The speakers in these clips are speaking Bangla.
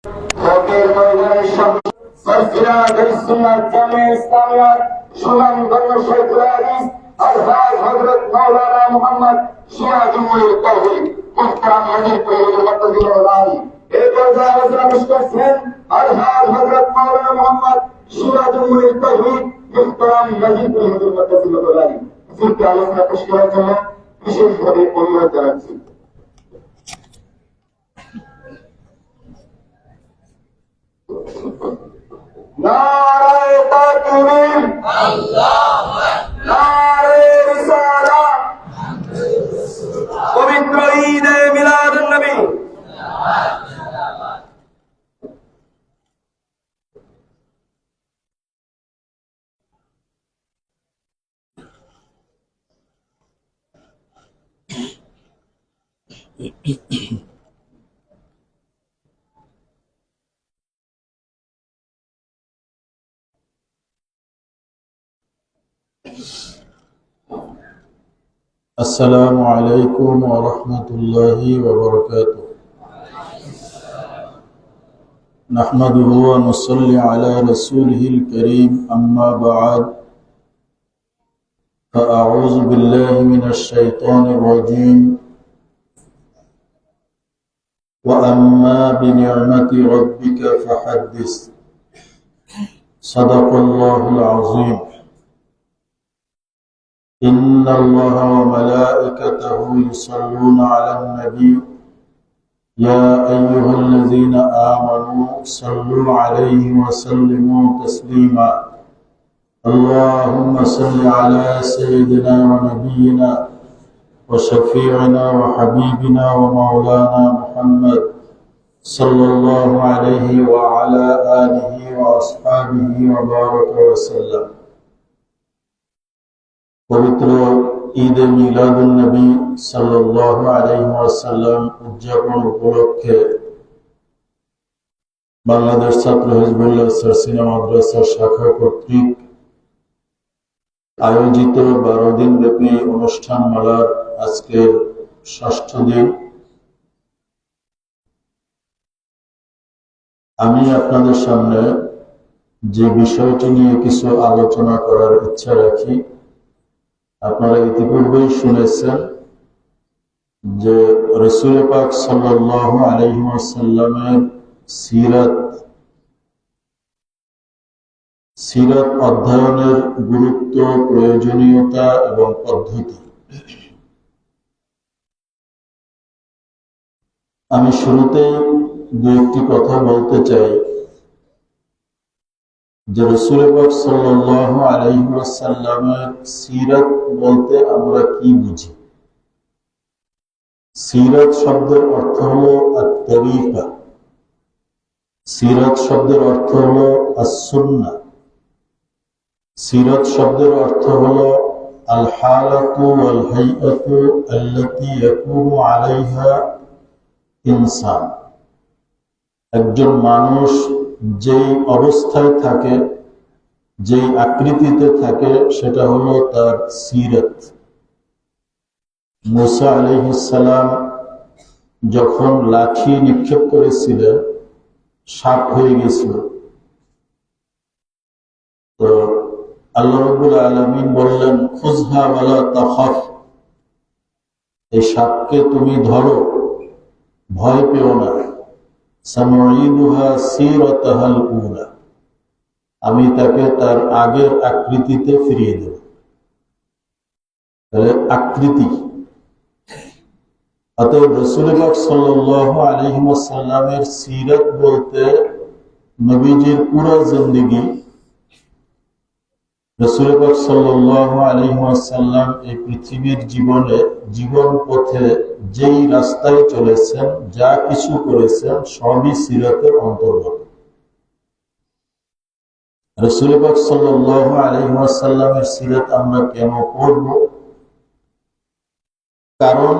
হকের ময়দানের সামনে সরসিরাদের সুন্নাত জামে ইসলামিয়াত সুনামধন্য শেখুল হাদিস আলহাজ হযরত মাওলানা মুহাম্মদ সিরাজুল তাওহীদ মুহতারাম হাজী পরিবারের মাতাজিল আলী এই পর্যায়ে আলোচনা পেশ করছেন আলহাজ হযরত মাওলানা মুহাম্মদ সিরাজুল তাওহীদ মুহতারাম হাজী পরিবারের মাতাজিল আলী যিনি আলোচনা পেশ করার জন্য বিশেষভাবে অনুরোধ জানাচ্ছি। নারায়ে তাকবীর, আল্লাহু আকবার, নারায়ে রিসালাত, পবিত্র ঈদে মিলাদুন নবী। السلام عليكم ورحمة الله وبركاته. نحمده ونصلي على رسوله الكريم، أما بعد، فأعوذ بالله من الشيطان الرجيم. وأما بنعمة ربك فحدث. صدق الله العظيم. إن الله وملائكته يصلون على النبي يا أيها الذين آمنوا صلوا عليه وسلموا تسليما. اللهم صل على سيدنا ونبينا وشفيعنا وحبيبنا ومولانا محمد صلى الله عليه وعلى آله وأصحابه وبارك وسلم. পবিত্র ঈদে মিলাদুন নবী সাল্লাল্লাহু আলাইহি ওয়াসাল্লাম উদযাপন উপলক্ষে বাংলাদেশ ছাত্র হিজবুল্লাহ সরসিনা মাদ্রাসা শাখা কর্তৃক আয়োজিত 12 দিন ব্যাপী অনুষ্ঠান মালার আজকের 6ষ্ঠ দিন। আমি আপনাদের সামনে যে বিষয়টি নিয়ে কিছু আলোচনা করার ইচ্ছা রাখি, আপনারা ইতিপূর্বেই শুনেছেন যে রাসূল পাক সাল্লাল্লাহু আলাইহি ওয়াসাল্লামের সিরাত অধ্যয়নের গুরুত্ব, প্রয়োজনীয়তা এবং পদ্ধতি। আমি শুরুতেই দু একটি কথা বলতে চাই যে রাসূল পাক সাল্লাল্লাহু আলাইহি ওয়াসাল্লামের সিরাত বলতে আমরা কি বুঝি। সিরাত শব্দের অর্থ হলো আত-তারিকা, সিরাত শব্দের অর্থ হলো আস-সুন্নাহ, সিরাত শব্দের অর্থ হলো আল হালাতু ওয়াল হাইআতু আল্লাতী ইয়াকুনু আলাইহা ইনসান। একজন মানুষ যেই অবস্থায় থাকে, যেই আকৃতিতে থাকে, সেটা হলো তার সিরাত। মুসা আলাইহিস সালাম যখন লাঠি নিক্ষেপ করেছিলেন, সাপ হয়ে গেছিল, তো আল্লাহ রাব্বুল আলামিন বললেন, খুযহা ওয়ালা তাখাফ, এই সাপকে তুমি ধরো, ভয় পেও না। সানুঈদুহা সিরাতাহাল উলা, আমি তাকে তার আগের আকৃতিতে ফিরিয়ে দেব। তাহলে আকৃতি। অতএব রাসূল পাক সাল্লাল্লাহু আলাইহি ওয়াসাল্লামের সিরাত বলতে নবীজির পুরো জিন্দেগি, রাসূল পাক সাল্লাল্লাহু আলাইহি ওয়াসাল্লাম এই পৃথিবীর জীবন পথে যেই রাস্তায় চলেছেন, যা কিছু করেছেন, সবই সিরাতের অন্তর্গত। রাসূল পাক সাল্লাল্লাহু আলাইহি ওয়াসাল্লামের সিরাত আমরা কেন পড়ব? কারণ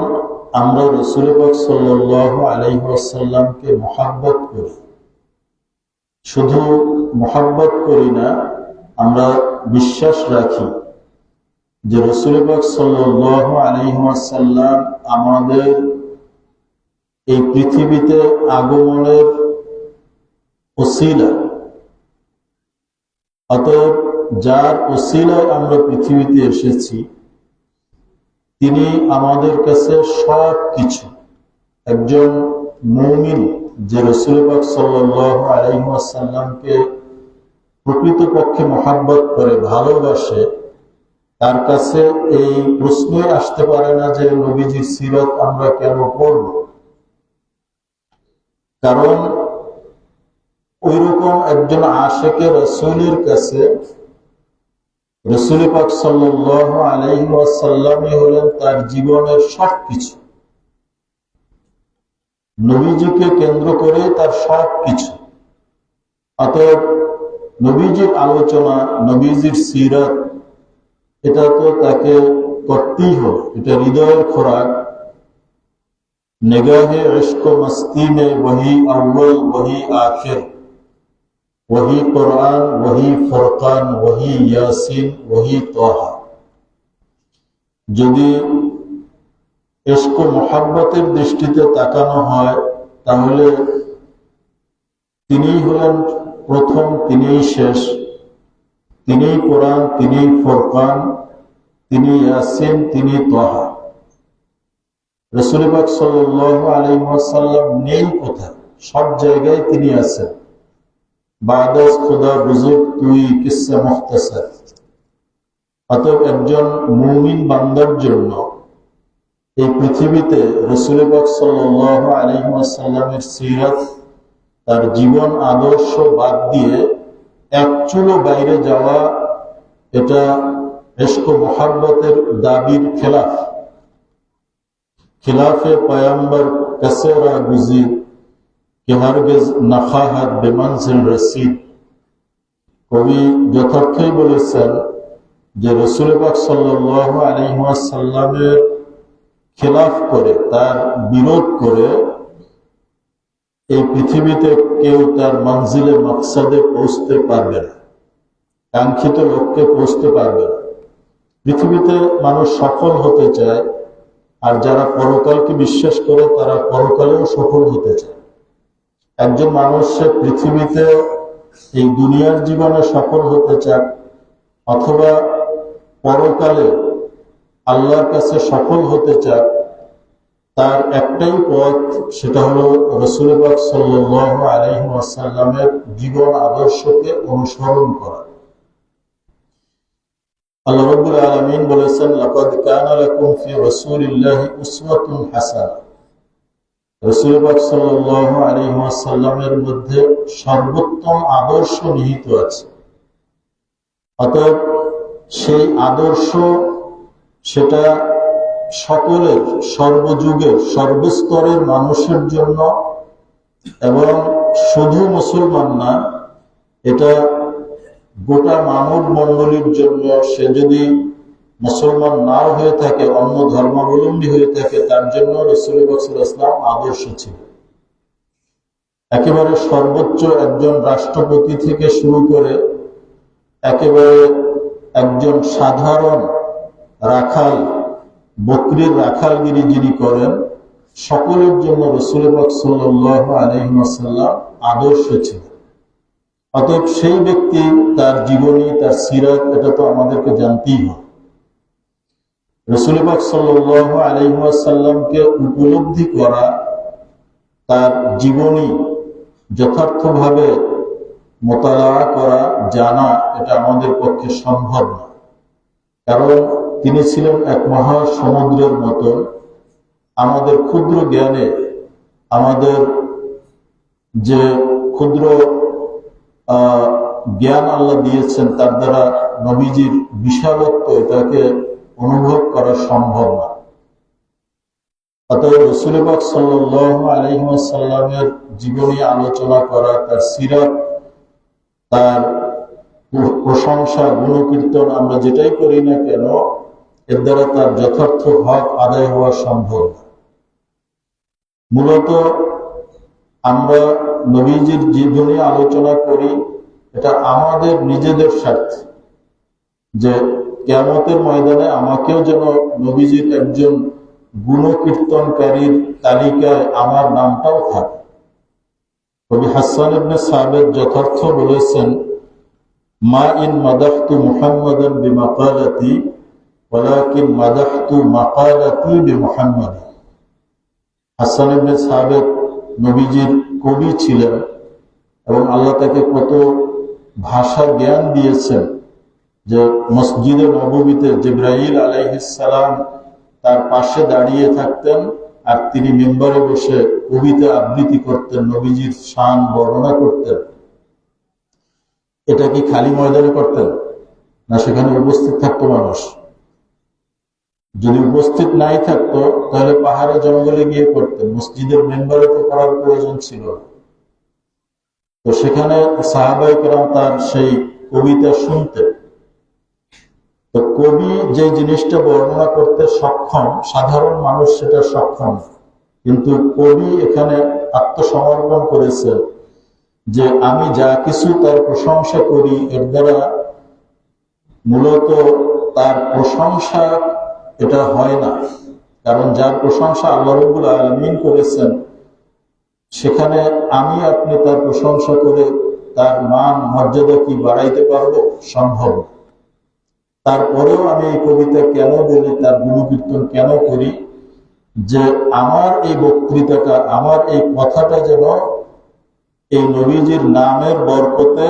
আমরা রাসূল পাক সাল্লাল্লাহু আলাইহি ওয়াসাল্লামকে মুহাব্বত করি। শুধু মুহাব্বত করি না, আমরা বিশ্বাস রাখি যে রাসূল পাক সাল্লাল্লাহু আলাইহি ওয়াসাল্লাম আমাদের এই পৃথিবীতে আগমনের ওসিলা। অতএব যার ওসিলায় আমরা পৃথিবীতে এসেছি তিনি আমাদের কাছে সব কিছু। একজন মুমিন যে রাসূল পাক সাল্লাল্লাহু আলাইহি ওয়াসাল্লামকে প্রকৃতপক্ষে মহব্বত করে, ভালোবাসে, তার কাছে এই প্রশ্নই আসতে পারে না যে নবীজির সিরাত আমরা কেন পড়ব। কারণ ওইরকম একজন আশিকে রাসূলের কাছে রাসূল পাক সাল্লাল্লাহু আলাইহি ওয়াসাল্লামই হলেন তার জীবনের সবকিছু। নবীজিকে কেন্দ্র করে তার সবকিছু। অতএব নবীজির আলোচনা, নবীজির সিরাত, এটা তো তাকে করতেই হবে। এটা হৃদয়ের খোরাক। निगाहे इश्क मस्ती में वही अव्वल वही आखिर, वही कुरान वही फुरकान वही यासीन वही तोहा। যদি ইশক ও মুহাব্বতের দৃষ্টিতে তাকানো হয় তাহলে তিনিই হলেন প্রথম, তিনিই শেষ, তিনিই কোরআন, তিনিই ফুরকান, তিনি ইয়াসিন, তিনি তহা। রাসূল পাক সাল্লাল্লাহু আলাইহি ওয়াসাল্লাম নেই কোথায়, সব জায়গায় তিনি আছেন। বাদাস খুদা বুজুর্গ তুই কিসসা মুখতাসার। অতএব একজন মুমিন বান্দার জন্য এই পৃথিবীতে রাসূল পাক সাল্লাল্লাহু আলাইহি ওয়াসাল্লামের সিরাত, তার জীবন আদর্শ বাদ দিয়ে এক চুলো বাইরে যাওয়া, এটা ইশক ও মুহাব্বতের দাবির খেলাফ। खिलाफे पैगंबर कसेरा गुज़ीर कि हरगिज़ नखाहत बेमंजिल रसीद। কবি যথার্থই বলেছেন যে রাসূল পাক সাল্লাল্লাহু আলাইহি ওয়াসাল্লামের খেলাফ করে, তার বিরোধ করে এই পৃথিবীতে কেউ তার মঞ্জিলে মাকসাদে পৌঁছতে পারবে না, কাঙ্ক্ষিত লক্ষ্যে পৌঁছতে পারবে না। পৃথিবীতে মানুষ সফল হতে চায়, আর যারা পরকালকে বিশ্বাস করে তারা পরকালেও সফল হতে চায়। একজন মানুষ সে পৃথিবীতে এই দুনিয়ার জীবনে সফল হতে চায় অথবা পরকালে আল্লাহর কাছে সফল হতে চায়, তার একটাই পথ, সেটা হলো রাসূল পাক সাল্লাল্লাহু আলাইহি ওয়াসাল্লামের জীবন আদর্শকে অনুসরণ করা। আল্লাহ রাব্বুল আলামিন বলেছেন, লাকাদ কানা লাকুম ফি রাসূলিল্লাহি উসওয়াতুন হাসানাহ। রাসূল পাক সাল্লাল্লাহু আলাইহি ওয়াসাল্লামের মধ্যে সর্বোত্তম আদর্শ নিহিত আছে। অতএব সেই আদর্শ, সেটা সকলের, সর্বযুগের, সর্বস্তরের মানুষের জন্য, এবং শুধু মুসলমান না, এটা গোটা মানব মণ্ডলীর জন্য। সে যদি মুসলমান নাও হয়ে থাকে, অন্য ধর্মাবলম্বী হয়ে থাকে, তার জন্য রাসূল পাক সাল্লাল্লাহু আলাইহি ওয়াসাল্লাম আদর্শ ছিল। একেবারে সর্বোচ্চ একজন রাষ্ট্রপতি থেকে শুরু করে একেবারে একজন সাধারণ রাখাল, বকরির রাখালগিরি যিনি করেন, সকলের জন্য রাসূল পাক সাল্লাল্লাহু আলাইহি ওয়াসাল্লাম আদর্শ ছিল। অতএব সেই ব্যক্তি, তার জীবনী, তার সিরাত, এটা তো আমাদেরকে জানতেই হবে। রাসূল পাক সাল্লাল্লাহু আলাইহি ওয়াসাল্লামকে উপলব্ধি করা, তার জীবনী যথার্থভাবে মোতালা করা, জানা, এটা আমাদের পক্ষে সম্ভব না। কারণ তিনি ছিলেন এক মহাসমুদ্রের মতো। আমাদের ক্ষুদ্র জ্ঞানে, আমাদের যে ক্ষুদ্র জ্ঞান আল্লাহ দিয়েছেন, তার দ্বারা নবীজির বিশালত্ব, এটাকে অনুভব করা সম্ভব না। অতএব রাসূল পাক সাল্লাল্লাহু আলাইহি ওয়াসাল্লামের জীবনী আলোচনা করা, তার সিরাত, তার প্রশংসা, গুণকীর্তন আমরা যেটাই করি না কেন, এর দ্বারা তার যথার্থ হক আদায় হওয়া সম্ভব না। মূলত আমরা নবীজির জীবনী আলোচনা করি, এটা আমাদের নিজেদের স্বার্থে, যে কিয়ামতের ময়দানে আমাকেও যেন নবীজির একজন গুণকীর্তনকারীর তালিকায় আমার নামটাও থাকে। কবি হাসান ইবনে সাবিত যথার্থ বলেছেন, মা ইন মাদাহতু মুহাম্মাদান বিমাকালাতি ওয়ালাকিন মাদাহতু মাকালাতি বিমুহাম্মাদ। হাসান ইবনে সাবিত নবীজির কবি ছিলেন এবং আল্লাহ তাকে কত ভাষা জ্ঞান দিয়েছেন যে মসজিদে নববীতে জিবরাইল আলাইহিস সালাম তার পাশে দাঁড়িয়ে থাকতেন আর তিনি মিম্বরে বসে কবিতা আবৃত্তি করতেন, নবীজির শান বর্ণনা করতেন। এটা কি খালি ময়দানে করতেন না সেখানে উপস্থিত থাকতো মানুষ? যদি উপস্থিত নাই থাকতো তাহলে পাহাড়ে জঙ্গলে গিয়ে করতেন, মসজিদের মেম্বারে তো করার প্রয়োজন ছিল। তো সেখানে সাহাবায়ে কেরাম তার সেই কবিতা শুনতেন। তো কবি যে জিনিসটা বর্ণনা করতে সক্ষম, সাধারণ মানুষ সেটা সক্ষম, কিন্তু কবি এখানে আত্মসমর্পণ করেছেন যে আমি যা কিছু তার প্রশংসা করি এর দ্বারা মূলত তার প্রশংসা এটা হয় না, কারণ যার প্রশংসা আল্লাহ রাব্বুল আলামিন করেছেন সেখানে আমি আপনি তার প্রশংসা করে তার মান মর্যাদা কি বাড়াইতে পারবো? সম্ভব। তারপরেও আমি এই কবিতা কেন বলি, তার গুণকীর্তন কেন করি, যে আমার এই বক্তৃতাটা, আমার এই কথাটা যেন এই নবীজির নামের বরকতে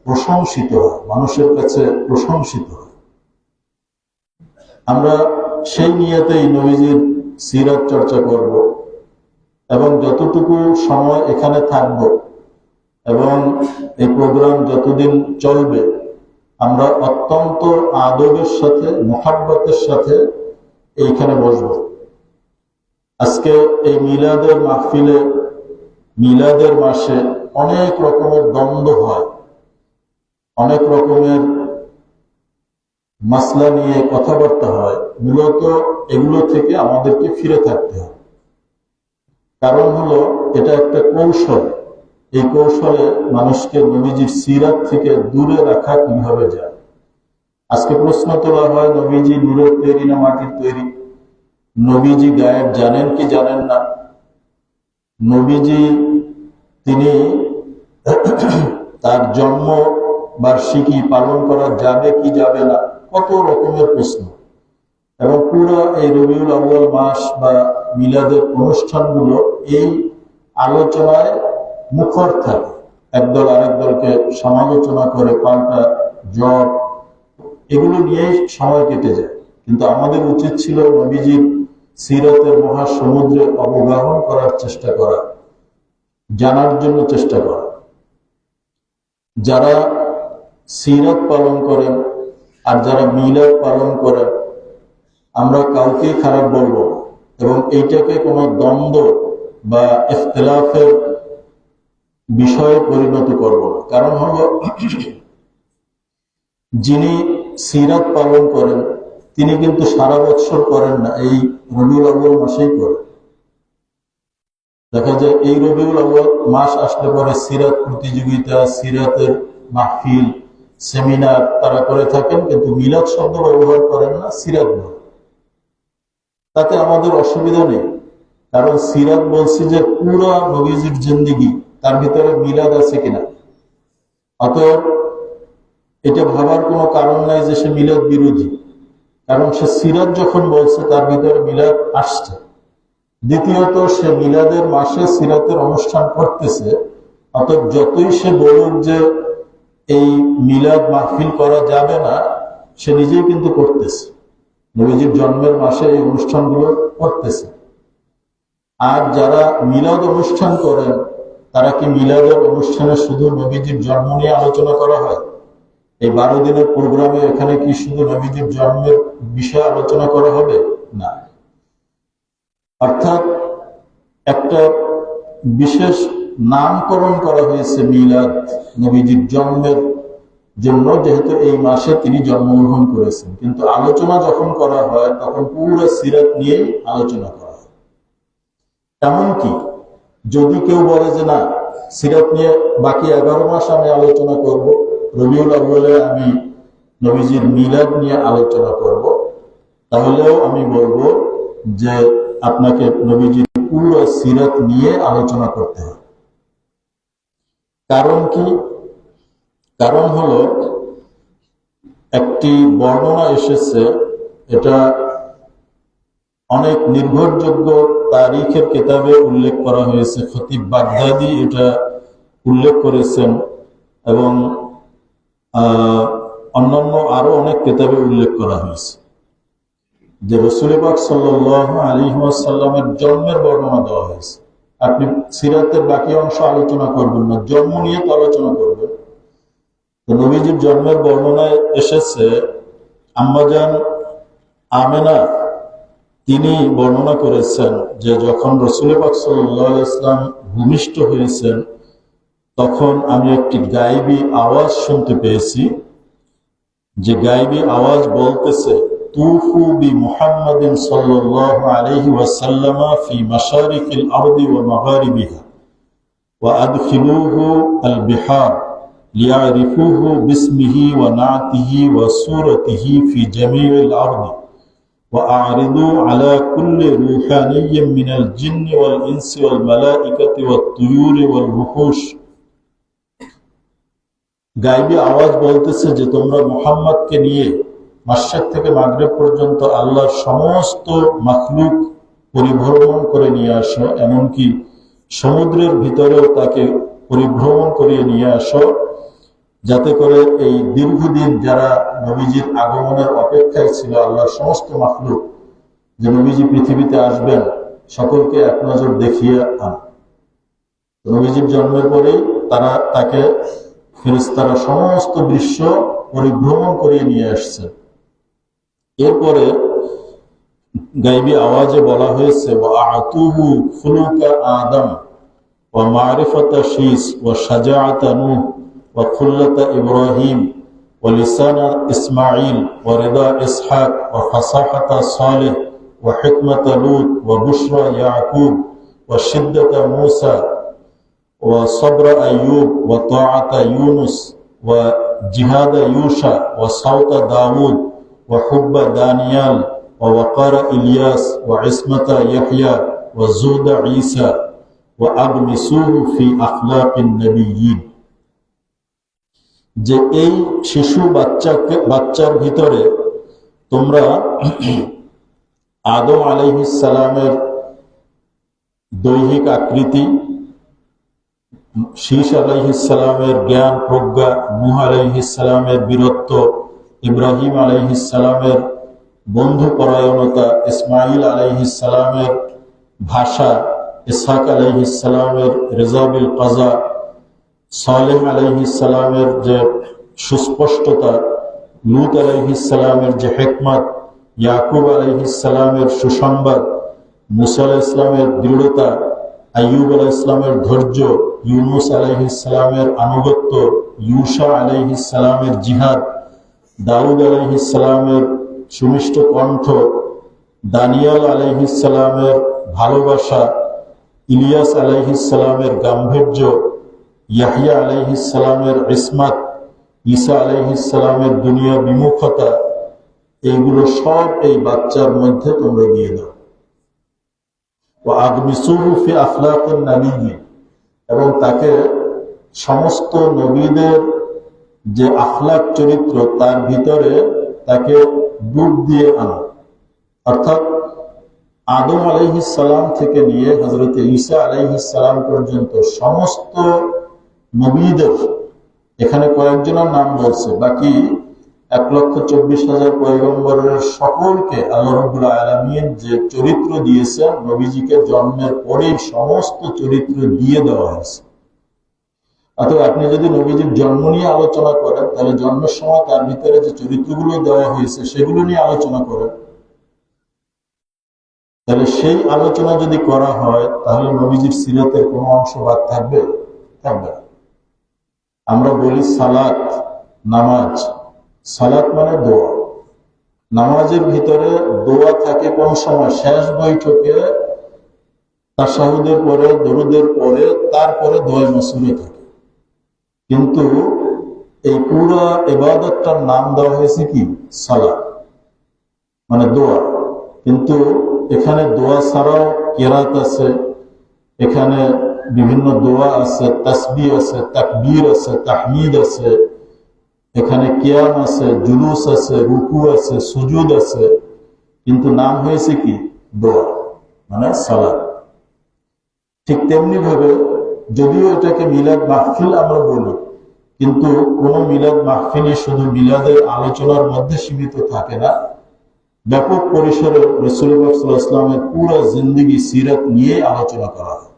প্রশংসিত হয়, মানুষের কাছে প্রশংসিত হয়। আমরা সেই নিয়তেই নবীজির সিরাত চর্চা করব এবং যতটুকু সময় এখানে থাকব এবং এই প্রোগ্রাম যতদিন চলবে আমরা অত্যন্ত আদবের সাথে, মুহাব্বতের সাথে এইখানে বসব। আজকে এই মিলাদের মাহফিলে, মিলাদের মাসে অনেক রকমের দ্বন্দ্ব হয়, অনেক রকমের মাসলা নিয়ে কথাবার্তা হয়। মূলত এগুলো থেকে আমাদেরকে ফিরে থাকতে হয়। কারণ হলো এটা একটা কৌশল, এই কৌশলে মানুষকে নবীজির সিরাত থেকে দূরে রাখা কিভাবে যায়। আজকে প্রশ্ন তোলা হয় নবীজি নূরের তৈরি না মাটির তৈরি? নবীজি গায়েব জানেন কি জানেন না? নবীজি তিনি তার জন্ম বার্ষিকী পালন করা যাবে কি যাবে না, কত রকমের প্রশ্ন। এবং পুরো এই রবিউল আউয়াল মাস বা মিলাদের অনুষ্ঠানগুলো এই আলোচনায় মুখর থাকে। একদল আরেক দলকে সমালোচনা করে, পাল্টা জব, এগুলো নিয়েই সময় কেটে যায়। কিন্তু আমাদের উচিত ছিল নবীজির সিরাতের মহাসমুদ্রে অবগাহন করার চেষ্টা করা, জানার জন্য চেষ্টা করা। যারা সিরাত পালন করেন আর যারা মিলাদ পালন করেন আমরা কাউকে খারাপ বলবো এবং এইটাকে কোনো দ্বন্দ্ব বা ইখতিলাফের বিষয়ে পরিণত করব না। কারণ হলো যিনি সিরাত পালন করেন তিনি কিন্তু সারা বছর করেন না, এই রবিউল আউয়াল মাসেই করেন। দেখা যায় এই রবিউল আউয়াল মাস আসলে পরে সিরাত প্রতিযোগিতা, সিরাতের মাহফিল, সেমিনার তারা করে থাকেন, কিন্তু মিলাদ শব্দ ব্যবহার করেন না, সিরাত বলেন। তাতে আমাদের অসুবিধা নেই, কারণ সিরাত বলছি যে পুরো নবীজির জিন্দেগি, তার ভিতরে মিলাদ আছে কিনা। অতএব এটা ভাবার কোনো কারণ নাই যে সে মিলাদ বিরোধী, কারণ সে সিরাত যখন বলছে তার ভিতরে মিলাদ আসছে। দ্বিতীয়ত সে মিলাদের মাসে সিরাতের অনুষ্ঠান করতেছে, অতএব যতই সে বলুক যে এই মিলাদ মাহফিল করা যাবে না, সে নিজেই কিন্তু করতেছে, নবীজির জন্মের মাসে এই অনুষ্ঠানগুলো করতেছে। আর যারা মিলাদ অনুষ্ঠান করেন তারা কি মিলাদের অনুষ্ঠানে শুধু নবীজির জন্ম নিয়ে আলোচনা করা হয়? এই 12 দিনের প্রোগ্রামে এখানে কি শুধু নবীজির জন্মের বিষয়ে আলোচনা করা হবে? না। অর্থাৎ একটা বিশেষ নামকরণ করা হয়েছে মিলাদ, নবীজির জন্মের জন্য, যেহেতু এই মাসে তিনি জন্মগ্রহণ করেছেন। কিন্তু আলোচনা যখন করা হয় তখন পুরো সিরাত নিয়েই আলোচনা করা হয়। এমনকি যদি কেউ বলে যে না, সিরাত নিয়ে বাকি 11 মাস আমি আলোচনা করব, রবিউল আউয়ালে আমি নবীজির মিলাদ নিয়ে আলোচনা করব, তাহলেও আমি বলবো যে আপনাকে নবীজির পুরো সিরাত নিয়ে আলোচনা করতে হবে। কারণ কি? কারণ হলো, একটি বর্ণনা এসেছে, এটা অনেক নির্ভরযোগ্য তারিখের কিতাবে উল্লেখ করা হয়েছে। খতিব বাগদাদি এটা উল্লেখ করেছেন এবং অন্যান্য আরো অনেক কিতাবে উল্লেখ করা হয়েছে যে রাসূল পাক সাল্লাল্লাহু আলাইহি ওয়াসাল্লামের জন্মের বর্ণনা দেওয়া হয়েছে। আপনি সিরাতের বাকি অংশ আলোচনা করবেন না, জন্ম নিয়ে তো আলোচনা করবেন। তো নবীজির জন্মের বর্ণনায় এসেছে, আম্মাজান আমেনা তিনি বর্ণনা করেছেন যে যখন রাসূল পাক সাল্লাল্লাহু আলাইহি ওয়াসাল্লাম ভূমিষ্ঠ হয়েছেন, তখন আমি একটি গায়েবী আওয়াজ শুনতে পেয়েছি, যে গায়েবী আওয়াজ বলতেছে, তুফু বি মুহাম্মাদিন সাল্লাল্লাহু আলাইহি ওয়াসাল্লাম ফি মাশারিকিল আরদি ওয়া মাগারিবিহা ওয়া আদখিলুহু আল বিহার লিয়ারিফুহু বিসমিহি ওয়া নাতিহি ওয়া সূরাতিহি ফি জামিইল আরদি ওয়া আ'রিদু আলা কুল্লি রূহানিয়্যিন মিনাল জিন্নি ওয়াল ইনসি ওয়াল মালাইকাতি ওয়াত তুয়ুরি ওয়াল ওহুশ। গায়েবী আওয়াজ বলতেছে যে তোমরা মুহাম্মদকে নিয়ে মাশরিক থেকে মাগরিব পর্যন্ত আল্লাহর সমস্ত মাখলুক পরিভ্রমণ করে নিয়ে আসো, এমনকি সমুদ্রের ভিতরেও তাকে পরিভ্রমণ করিয়ে নিয়ে আসো, যাতে করে এই দীর্ঘদিন যারা নবীজির আগমনের অপেক্ষায় ছিল, আল্লাহর সমস্ত মাখলুক, যে নবীজি পৃথিবীতে আসবেন, সকলকে এক নজর দেখিয়ে আন। নবীজির জন্মের পরেই তাকে ফেরেশতারা সমস্ত দৃশ্য পরিভ্রমণ করিয়ে নিয়ে আসছে। এরপরে গায়েবী আওয়াজে বলা হয়েছে, ওয়া আতুহু খুলুকা আদম ওয়া মারিফাতা শীস ওয়া শাজাআতা নূহ ওয়া খুল্লাতা ইব্রাহিম ওয়া লিসানা ইসমাঈল ওয়া রিদা ইসহাক ওয়া ফাসাহাতা সালেহ ওয়া হিকমাতা লূত ওয়া বুশরা ইয়াকুব ওয়া শিদ্দাতা মূসা وصبر أيوب وطاعة يونس وجهاد يوشع وصوت داود وحب دانيال ووقار إلياس وعصمة يحيى وزهد عيسى وأغمسوه في أخلاق النبيين। যে এই শিশু বাচ্চার ভিতরে তোমরা আদম আলাইহিস সালামের দৈহিক আকৃতি, শীষ আলাইহিস সালামের জ্ঞান প্রজ্ঞা, নূহ আলাইহিস সালামের বীরত্ব, ইব্রাহিম আলাইহিস সালামের বন্ধুপরায়ণতা, ইসমাইল আলাইহিস সালামের ভাষা, ইসহাক আলাইহিস সালামের রেজাবিল কাজা, সালেহ আলাইহিস সালামের যে সুস্পষ্টতা, লূত আলাইহিস সালামের যে হিকমত, ইয়াকুব আলাইহিস সালামের সুসংবাদ, মুসা আলাইহিস সালামের দৃঢ়তা, আইয়ুব আলাইহিস সালামের ধৈর্য, ইউনুস আলাইহিস সালামের আনুগত্য, ইউশা আলাইহিস সালামের জিহাদ, দাউদ আলাইহিস সালামের সুমিষ্ট কণ্ঠ, দানিয়াল আলাইহিস সালামের ভালোবাসা, ইলিয়াস আলাইহিস সালামের গাম্ভীর্য, ইয়াহইয়া আলাইহিস সালামের ইসমাত, ঈসা আলাইহিস সালামের দুনিয়া বিমুখতা, এইগুলো সব এই বাচ্চার মধ্যে তোমরা দিয়ে দাও। ওয়াগমিসুহু ফি আখলাকিন নাবিয়্যিন, এবং তাকে সমস্ত নবীদের যে আখলাক চরিত্র তার ভিতরে তাকে ডুব দিয়ে আনা। অর্থাৎ আদম আলাইহিস সালাম থেকে নিয়ে হযরত ঈসা আলাইহিস সালাম পর্যন্ত সমস্ত নবীদের, এখানে কয়েকজনের নাম বলছে, বাকি 1,24,000 পয়গম্বরের সকলকে আল্লাহ রাব্বুল আলামিন যে চরিত্র দিয়েছেন, নবীজিকে জন্মের পরেই সমস্ত চরিত্র দিয়ে দেওয়া হয়েছে। অথবা আপনি যদি নবীজির জন্ম নিয়ে আলোচনা করেন, তাহলে জন্মের সময় তার ভিতরে যে চরিত্রগুলো দেওয়া হয়েছে সেগুলো নিয়ে আলোচনা করেন। তাহলে সেই আলোচনা যদি করা হয়, তাহলে নবীজির সিরাতের কোনো অংশ বাদ থাকবে? থাকবে না। আমরা বলি সালাত, নামাজ। সালাত মানে দোয়া। নামাজের ভিতরে দোয়া থাকে কোন সময়? শেষ বৈঠকে, তাশাহুদের পরে, দরুদের পরে, তারপরে দোয়া মাসুরে থাকে। কিন্তু এই পুরো ইবাদতটার নাম দেওয়া হয়েছে কি? সালাত, মানে দোয়া। কিন্তু এখানে দোয়া ছাড়াও কেরাত আছে, এখানে বিভিন্ন দোয়া আছে, তাসবিহ আছে, তাকবীর আছে, তাহমিদ আছে, এখানে কিয়াম আছে, জুলুস আছে, রুকু আছে, সুজুদ আছে, কিন্তু নাম হয়েছে কি দোয়া, মানে সালাত। ঠিক তেমনি ভাবে যদিও এটাকে মিলাদ মাহফিল আমরা বলি, কিন্তু কোন মিলাদ মাহফিলে শুধু মিলাদের আলোচনার মধ্যে সীমিত থাকে না, ব্যাপক পরিসরে রাসূল পাক সাল্লাল্লাহু আলাইহি ওয়াসাল্লামের পুরো জিন্দেগি সিরাত নিয়ে আলোচনা করা হয়।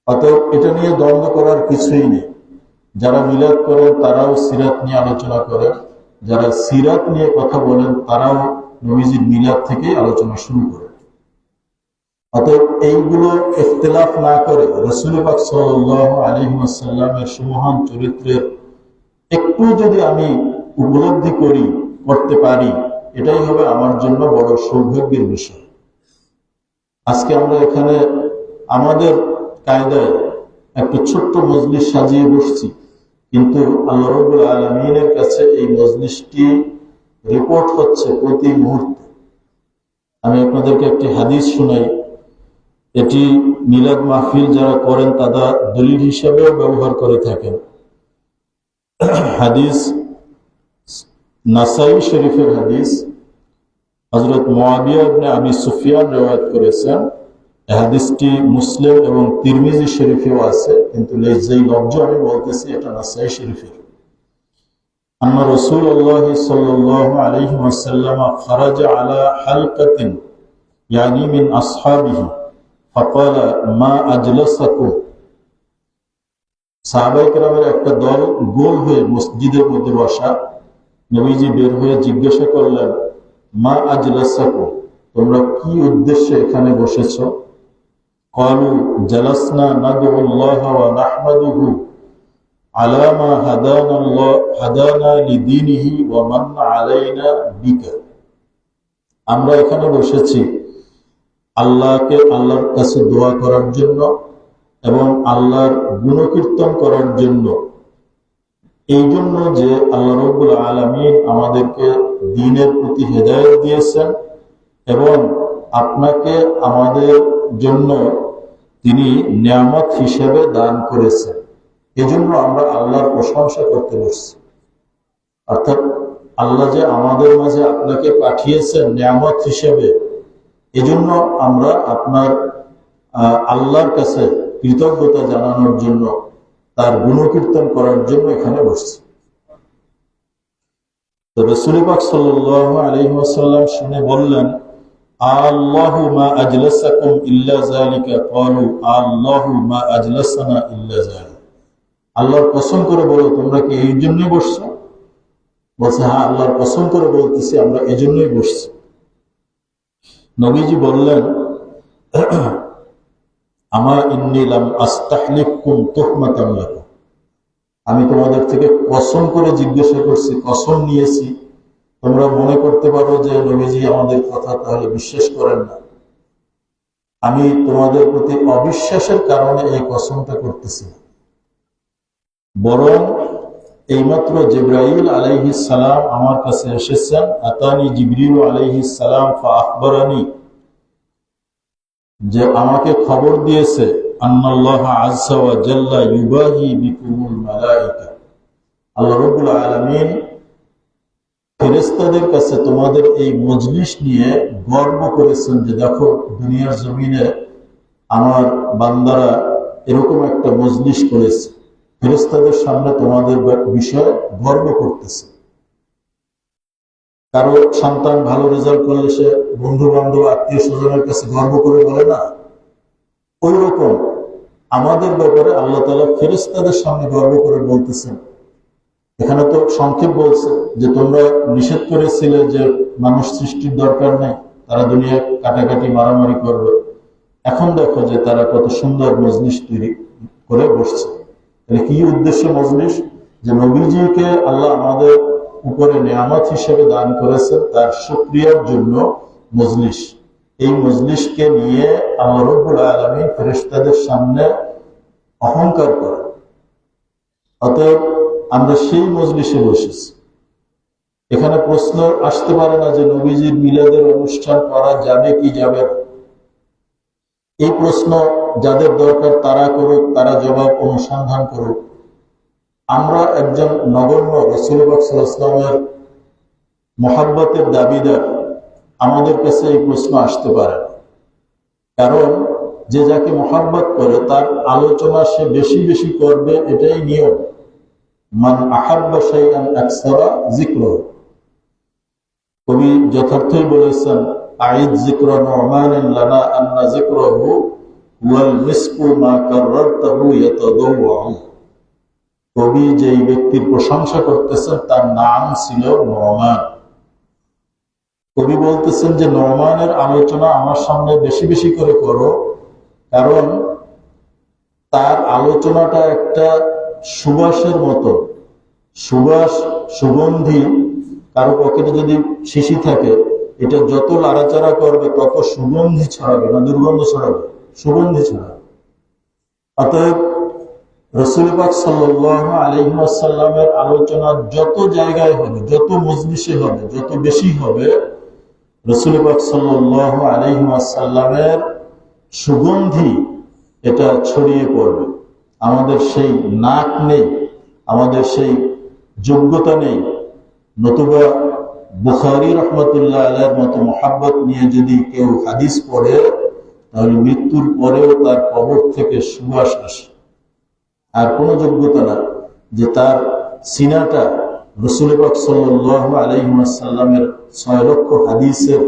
অতএব এটা নিয়ে দ্বন্দ্ব করার কিছুই নেই। যারা মিলাদ করেন তারাও সিরাত নিয়ে আলোচনা করেন, যারা সিরাত নিয়ে কথা বলেন তারাও নবীজির মিলাদ থেকে আলোচনা শুরু করেন। অতএব এইগুলো ইখতিলাফ না করে রাসূল পাক সাল্লাল্লাহু আলাইহি ওয়াসাল্লামের সুমহান চরিত্রের একটু যদি আমি উপলব্ধি করতে পারি, এটাই হবে আমার জন্য বড় সৌভাগ্যের বিষয়। আজকে আমরা এখানে আমাদের কায়দায় একটা ছোট্ট মজলিস সাজিয়ে বসছি, কিন্তু আল্লাহ রাব্বুল আলামিনের কাছে এই মজলিসটি রিপোর্ট হচ্ছে প্রতি মুহূর্তে। আমি আপনাদেরকে একটি হাদিস শোনাই, এটি মিলাদ মাহফিল যারা করেন তারা দলিল হিসাবেও ব্যবহার করে থাকেন। হাদিস নাসাই শরীফের হাদিস, হযরত মুআবিয়া ইবনে আবি সুফিয়ান riwayat করেছেন। এই হাদিসটি মুসলিম এবং তিরমিজি শরীফেও আছে, কিন্তু যেই লফজ আমি বলতেছি এটা নাসাই শরীফের। আন্না রাসূলুল্লাহ সাল্লাল্লাহু আলাইহি ওয়াসাল্লাম খারাজা আলা হালকাতিন ইয়ানি মিন আসহাবিহি ফাকালা মা আজলাসাকুম। সাহাবায়ে কেরামের একটা দল গোল হয়ে মসজিদের মধ্যে বসা। নবীজি বের হয়ে জিজ্ঞাসা করলেন, মা আজলাসাকুম, তোমরা কি উদ্দেশ্যে এখানে বসেছো? ক্বালু জালাসনা নাদউল্লাহ ওয়া নাহমাদুহু আলা মা হাদানা লিদীনিহি ওয়া মান্না আলাইনা বিকা। আমরা এখানে বসেছি আল্লাহর কাছে দোয়া করার জন্য এবং আল্লাহর গুণকীর্তন করার জন্য, এই জন্য যে আল্লাহ রাব্বুল আলামিন আমাদেরকে দ্বীনের প্রতি হেদায়েত দিয়েছেন এবং আপনাকে আমাদের জন্য তিনি নিয়ামত হিসেবে দান করেছেন, এজন্য আমরা আল্লাহর প্রশংসা করতে বসছি। অর্থাৎ আল্লাহ যে আমাদের মাঝে আপনাকে পাঠিয়েছেন নিয়ামত হিসেবে, এজন্য আমরা আপনার আল্লাহর কাছে কৃতজ্ঞতা জানানোর জন্য, তার গুণকীর্তন করার জন্য এখানে বসছি। তো রাসূল পাক সাল্লাল্লাহু আলাইহি ওয়াসাল্লাম শুনে বললেন, আল্লাহু মা আজলাসাকুম ইল্লা যালিকা। ক্বালু আল্লাহু মা আজলাসানা ইল্লা যালিকা। আল্লাহর কসম করে বলো, তোমরা কি এই জন্যই বসছো? বলছে, হ্যাঁ, আল্লাহর কসম করে বলতেছি, আমরা এই জন্যই বসছি। নবীজি বললেন, আমা ইন্নী লাম আস্তাহলিফকুম তুহমাতান লাকুম। আমি তোমাদের থেকে কসম করে জিজ্ঞাসা করছি, কসম নিয়েছি, তোমরা মনে করতে পারো যে নবীজি আমাদের কথা তাহলে বিশ্বাস করেন না। আমি তোমাদের প্রতি অবিশ্বাসের কারণে এই কসমটা করতেছি, বরং এইমাত্র জিবরাইল আলাইহিস সালাম আমার কাছে এসেছেন। আতানি জিবরিল আলাইহিস সালাম ফাআখবারানি, যে আমাকে খবর দিয়েছে, আন্নাল্লাহ আযজা ওয়া জাল্লা ইউবাহি বিকুমুল মালায়েকা। আল্লাহ রাব্বুল আলামিন ফেরেশতাদের কাছে তোমাদের এই মজলিস নিয়ে গর্ব করেছেন, যে দেখো দুনিয়ার জমিনে আমার বান্দারা এরকম একটা মজলিস করেছে, ফেরেশতাদের সামনে তোমাদের বিষয়ে গর্ব করতেছে। কারো সন্তান ভালো রেজাল্ট করলে সে বন্ধু বান্ধব আত্মীয় স্বজনের কাছে গর্ব করে বলে না, ওই রকম আমাদের ব্যাপারে আল্লাহ তাআলা ফেরেশতাদের সামনে গর্ব করে বলতেছেন। এখানে তো সংক্ষেপ বলছে যে তোমরা নিষেধ করেছিলে যে মানুষ সৃষ্টির দরকার নেই, তারা দুনিয়া কাটাকাটি মারামারি করবে। এখন দেখো যে তারা কত সুন্দর মজলিস তৈরি করে বসছে। তাহলে কি উদ্দেশ্য মজলিস? যে নবীজিকে আল্লাহ আমাদের উপরে নিয়ামত হিসেবে দান করেছেন, তার শুকরিয়ার জন্য মজলিস। এই মজলিসকে নিয়ে আল্লাহ রাব্বুল আলামিন ফেরেশতাদের সামনে অহংকার করে। অতএব আমরা সেই মজলিসে বসেছি। এখানে প্রশ্ন আসতে পারে না যে নবীজির মিলাদের অনুষ্ঠান করা যাবে কি যাবে না। এই প্রশ্ন যাদের দরকার তারা করুক, তারা জবাব অনুসন্ধান করুক। আমরা একজন নগণ্য রাসূল পাক সাল্লাল্লাহু আলাইহি ওয়াসাল্লামের মহব্বতের দাবিদার, আমাদের কাছে এই প্রশ্ন আসতে পারে না। কারণ যে যাকে মহব্বত করে তার আলোচনা সে বেশি বেশি করবে, এটাই নিয়ম। মান আহাব্বা শাইআন আকসারা যিকরাহু। কবি যথার্থই বলেছেন, আইদ যিকরা নু'মানিন লানা আন্না যিকরাহু ওয়াল মিসকু মা কাররারতাহু ইয়াতাদাওয়াউ। কবি যেই ব্যক্তির প্রশংসা করতেছেন তার নাম ছিল নু'মান। কবি বলতেছেন যে নু'মানের আলোচনা আমার সামনে বেশি বেশি করে করো, কারণ তার আলোচনাটা একটা সুবাসের মতো। সুবাস, সুগন্ধি। কারো পকেটে যদি শিশি থাকে, এটা যত লাড়াচাড়া করবে তত সুগন্ধি ছড়াবে, না দুর্গন্ধ ছড়াবে? সুগন্ধি ছড়াবে। অতএব রাসূল পাক সাল্লাল্লাহু আলাইহি ওয়াসাল্লামের আলোচনা যত জায়গায় হবে, যত মজলিসে হবে, যত বেশি হবে, রাসূল পাক সাল্লাল্লাহু আলাইহি ওয়াসাল্লামের সুগন্ধি এটা ছড়িয়ে পড়বে। আমাদের সেই নাক নেই, আমাদের সেই যোগ্যতা নেই, নতুবা বুখারী রাহমাতুল্লাহ আলাইহির মতো মুহাব্বত নিয়ে যদি কেউ হাদিস পড়ে, তাহলে মৃত্যুর পরেও তার কবর থেকে সুবাস আসে। আর কোনো যোগ্যতা না যে তার সিনাটা রাসূল পাক সাল্লাল্লাহু আলাইহি ওয়াসাল্লামের 6 লক্ষ হাদিসের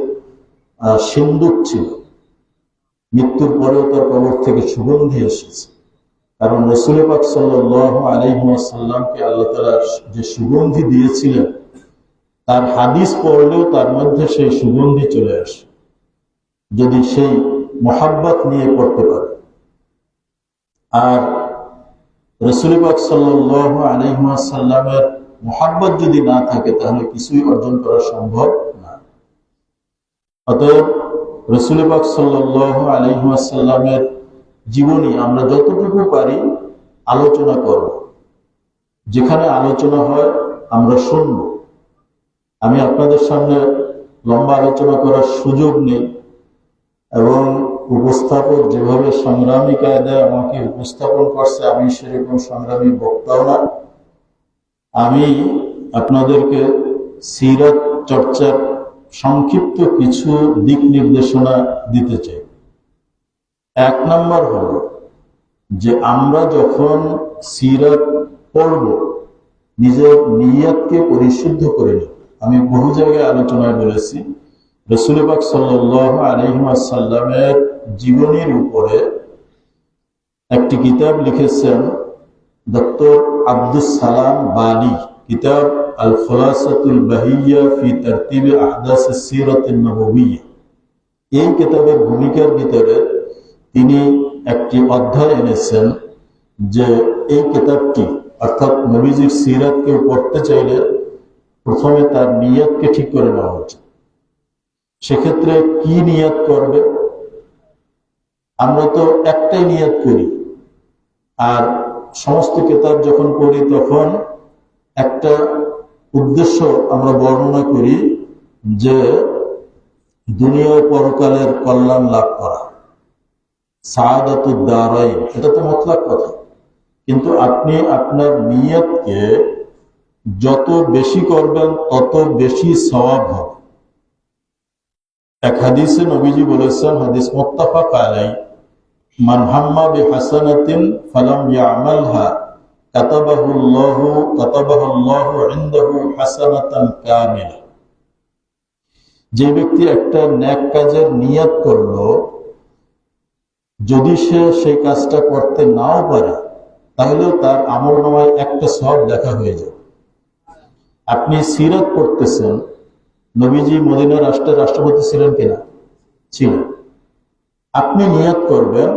সিন্দুক ছিল। মৃত্যুর পরেও তার কবর থেকে সুগন্ধি এসেছে। কারণ রাসূল পাক সাল্লাল্লাহু আলাইহি ওয়াসাল্লামকে আল্লাহ তাআলা যে সুগন্ধি দিয়েছিলেন, তার হাদিস পড়লেও তার মধ্যে সেই সুগন্ধি চলে আসে, যদি সেই মুহাব্বত নিয়ে পড়তে পারে। আর রাসূল পাক সাল্লাল্লাহু আলাইহি ওয়াসাল্লামের মুহাব্বত যদি না থাকে, তাহলে কিছুই অর্জন করা সম্ভব না। অতএব রাসূল পাক সাল্লাল্লাহু আলাইহি ওয়াসাল্লামের জীবনী আমরা যতটুকু পারি আলোচনা করব। যেখানে আলোচনা হয় আমরা শুনব। আমি আপনাদের সামনে লম্বা আলোচনা করার সুযোগ নেই, এবং উপস্থাপক যেভাবে সংগ্রামী কায়দায় আমাকে উপস্থাপন করছে, আমি সেরকম সংগ্রামী বক্তাও না। আমি আপনাদেরকে সিরাত চর্চার সংক্ষিপ্ত কিছু দিক নির্দেশনা দিতে চাই। 1 নম্বর হলো যে আমরা যখন সিরাত পড়ব, নিজের নিয়তকে পরিশুদ্ধ করে নিই। আমি বহু জায়গায় আলোচনায় বলেছি, রাসূল পাক সাল্লাল্লাহু আলাইহি ওয়াসাল্লামের জীবনীর উপরে একটি কিতাব লিখেছেন ডক্টর আব্দুস সালাম বালি, কিতাব আল খুলাসাতুল বাহিয়া ফি তারতিব আহদাস সিরাতিন নববিয়্যাহ। এই কিতাবের ভূমিকার ভিতরে তিনি একটি অধ্যায় এনেছেন যে এই কিতাবটি, অর্থাৎ নবীজির সিরাত কেউ পড়তে চাইলে প্রথমে তার নিয়তকে ঠিক করে নেওয়া উচিত। সেক্ষেত্রে কি নিয়ত করবে? আমরা তো একটাই নিয়ত করি, আর সমস্ত কিতাব যখন পড়ি তখন একটা উদ্দেশ্য আমরা বর্ণনা করি যে দুনিয়া ও পরকালের কল্যাণ লাভ করা, সাআদাতুদ দারাইন। এটা তো মুতলাক কথা, কিন্তু আপনি আপনার নিয়তকে যত বেশি করবেন তত বেশি সওয়াব হবে। এক হাদিসে নবীজি বলেছেন, হাদিস মুত্তাফাক আলাইহি, মান হাম্মা বিহাসানাতিন ফালাম ইয়ামালহা কাতাবাহুল্লাহু ইনদাহু হাসানাতান কামিলা। যে ব্যক্তি একটা নেক কাজের নিয়ত করলো, যদি সে সেই কাজটা করতে নাও পারে, তাহলেও তার আমলনামায় একটা সওয়াব লেখা হয়ে যাবে। আপনি সিরাত পড়তেছেন, নবীজি মদিনা রাষ্ট্রের রাষ্ট্রপতি ছিলেন কিনা? ছিলেন। আপনি নিয়ত করবেন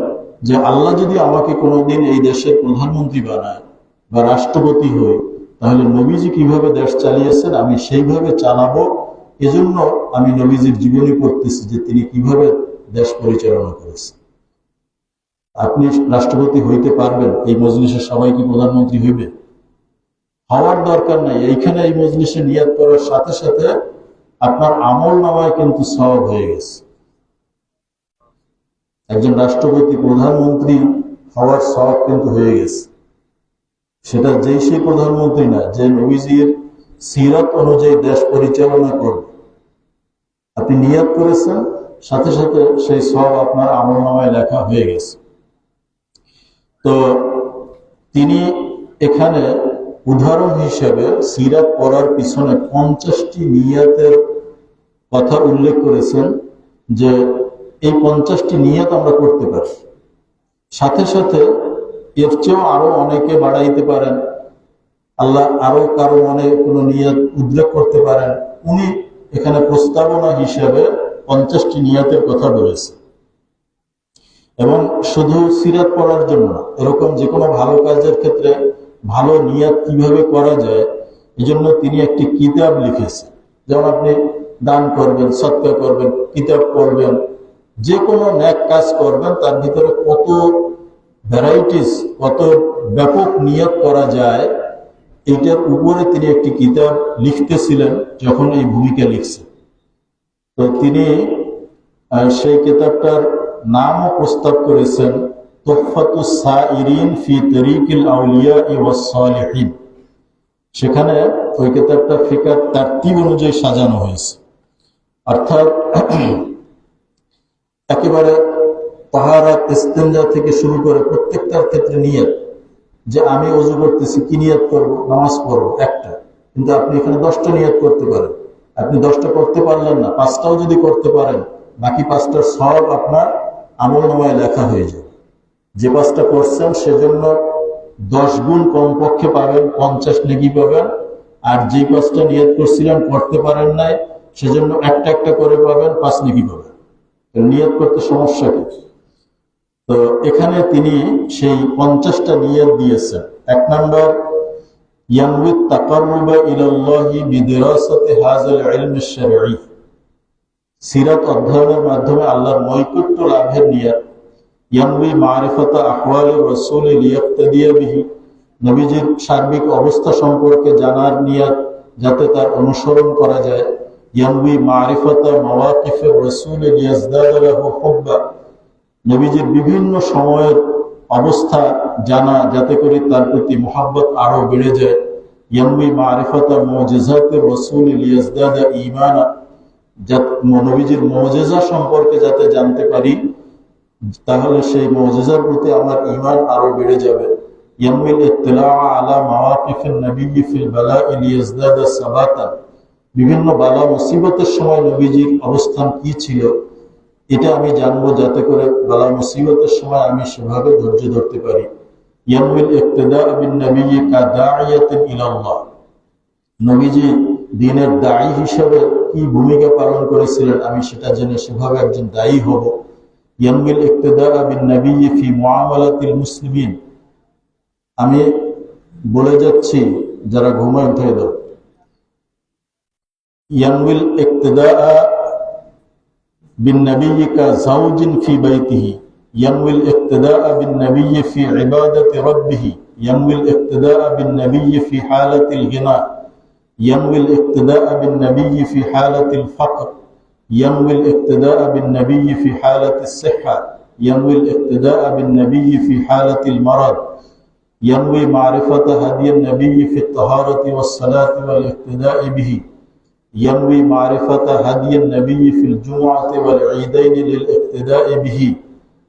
যে আল্লাহ যদি আমাকে কোনোদিন এই দেশের প্রধানমন্ত্রী বানায় বা রাষ্ট্রপতি হই, তাহলে নবীজি কিভাবে দেশ চালিয়েছেন আমি সেইভাবে চালাবো। এজন্য আমি নবীজির জীবনী পড়তেছি যে তিনি কিভাবে দেশ পরিচালনা করেছেন। আপনি রাষ্ট্রপতি হইতে পারবেন? এই মজলিসের সবাই কি প্রধানমন্ত্রী হইবে? হওয়ার দরকার নাই। এইখানে এই মজলিসে নিয়ত করার সাথে সাথে আপনার আমল নামায় কিন্তু সওয়াব হয়ে গেছে। একজন রাষ্ট্রপতি প্রধানমন্ত্রী হওয়ার শখ কিন্তু হয়ে গেছে। সেটা যেই সেই প্রধানমন্ত্রী না, যে নবীজির সিরাত অনুযায়ী দেশ পরিচালনা করবে। আপনি নিয়ত করেছেন, সাথে সাথে সেই সব আপনার আমলনামায় লেখা হয়ে গেছে। তো তিনি এখানে উদাহরণ হিসেবে সিরাত পড়ার পিছনে 50টি নিয়তের কথা উল্লেখ করেছেন, যে এই 50টি নিয়ত আমরা করতে পারি। সাথে সাথে এর চেয়েও আরো অনেকে বাড়াইতে পারেন, আল্লাহ আরো কারো মনে কোনো নিয়ত উদ্রেক করতে পারেন। উনি এখানে প্রস্তাবনা হিসেবে 50টি নিয়তের কথা বলেছেন। এবং শুধু সিরাত পড়ার জন্য না, এরকম যে কোনো ভালো কাজের ক্ষেত্রে ভালো নিয়ত কিভাবে করা যায়, এই জন্য তিনি একটি কিতাব লিখেছেন। যেমন আপনি দান করবেন, সদকা করবেন, কিতাব পড়বেন, যে কোনো ন্যাক কাজ করবেন, তার ভিতরে কত ভ্যারাইটিস, কত ব্যাপক নিয়ত করা যায়, এইটার উপরে তিনি একটি কিতাব লিখতেছিলেন যখন এই ভূমিকা লিখছেন। তো তিনি সেই কিতাবটার নামও প্রস্তাব করেছেন তুহফাতুস সাইরিন ফি তরিকিল আউলিয়া ওয়াস সালিহিন। সেখানে ওই কিতাবটা ফিকার তারতিব অনুযায়ী সাজানো হয়েছে। অর্থাৎ একেবারে তাহারাত, ইস্তেঞ্জা থেকে শুরু করে প্রত্যেকটার ক্ষেত্রে নিয়ত, যে আমি ওযু করতেছি, কি নিয়ত করব? নামাজ পড়ব একটা, কিন্তু আপনি এখানে 10টা নিয়ত করতে পারেন। আপনি 10টা করতে পারলেন না, 5টাও যদি করতে পারেন, বাকি 5টার সব আপনার আমলনামায় লেখা হয়ে যাবে। যে 5টা করছেন সেজন্য 10 গুণ কমপক্ষে পাবেন, 50 নেকি পাবেন। আর যে 5টা নিয়ত করছিলেন, করতে পারেন নাই, সেজন্য একটা একটা করে পাবেন, 5 নেকি পাবেন। নিয়ত করতে সমস্যা কি? তো এখানে তিনি সেই 50টা নিয়ত দিয়েছেন। 1 নম্বর, ইয়ানউই তাকাররুবা ইলাল্লাহি বিদিরাসাতি হাযাল ইলম আশ-শারঈ। সিরাত অধ্যয়নের মাধ্যমে আল্লাহর নৈকট্য লাভের নিয়ত। ইয়ানউই মারিফাতা আহওয়ালির রাসূল লিয়াক্তাদিয়া বিহি। নবীজির সার্বিক অবস্থা সম্পর্কে জানার নিয়ত, যাতে তার অনুসরণ করা যায়। ইয়ানউই মারিফাতা মাওয়াকিফির রাসূল লিয়াজদাদা লাহু হুব্বা। নবীজির বিভিন্ন সময়ের অবস্থা জানা, যাতে করে তার প্রতি মুহাব্বত আরো বেড়ে যায়। ইয়ানউই মারিফাতা মুজিজাতির রাসূল লিয়াজদাদা ঈমানা। নবীজির মুজিজা সম্পর্কে যাতে জানতে পারি, তাহলে সেই মুজিজার প্রতি আমার ঈমান আরো বেড়ে যাবে। ইয়ানউইল ইত্তিলা আলা মাওয়াকিফিন নবী ফিল বালা'i লিয়াজদাদা সাবাতা। বিভিন্ন বালা মুসিবতের সময় নবীজির অবস্থান কি ছিল, এটা আমি জানবো, যাতে করে বালা মুসিবতের সময় আমি সেভাবে ধৈর্য ধরতে পারি। ইয়ানউইল ইক্তিদা বিন নবী কাদাইয়াতিন ইলাল্লাহ। নবীজি দ্বীনের দায়ী হিসেবে কি ভূমিকা পালন করেছিলেন, আমি সেটা জেনে সেভাবে একজন দায়ী হব। ইয়ানউইল ইক্তিদা বিন নবী ফি মুআমালাতিল মুসলিমিন। আমি বলে যাচ্ছি, যারা ঘুমায় উঠে দাও। ইয়ানউইল ইক্তিদা بالنبي كزوج في بيته. ينوي الاقتداء بالنبي في عبادة ربه. ينوي الاقتداء بالنبي في حالة الغنى. ينوي الاقتداء بالنبي في حالة الفقر. ينوي الاقتداء بالنبي في حالة الصحة. ينوي الاقتداء بالنبي في حالة المرض. ينوي معرفة هدي النبي في الطهارة والصلاة والاقتداء به. ينوي معرفة هدي النبي في الجمعة والعيدين للاقتداء به.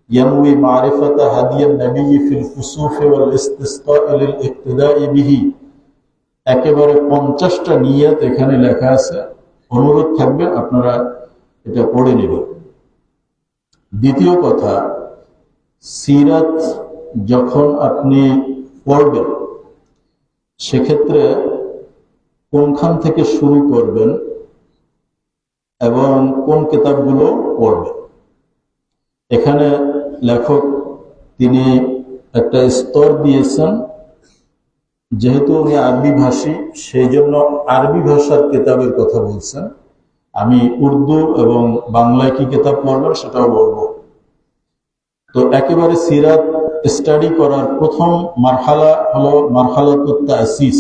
ينوي معرفة هدي النبي في الكسوف والاستسقاء للاقتداء به. একেবারে 50টা নিয়ত এখানে লেখা আছে। অনুরোধ থাকবে আপনারা এটা পড়ে নেবেন। দ্বিতীয় কথা, সিরাত যখন আপনি পড়বেন, সেক্ষেত্রে কোনখান থেকে শুরু করবেন এবং কোন কিতাবগুলো পড়বেন। এখানে লেখক তিনি একটা স্তর দিয়েছেন। যেহেতু উনি আরবি ভাষী, সেই জন্য আরবি ভাষার কিতাবের কথা বলছেন। আমি উর্দু এবং বাংলায় কি কিতাব পড়বেন সেটাও বলবো। তো একেবারে সিরাত স্টাডি করার প্রথম মারহালা হলো মারহালাতুত তাসিস।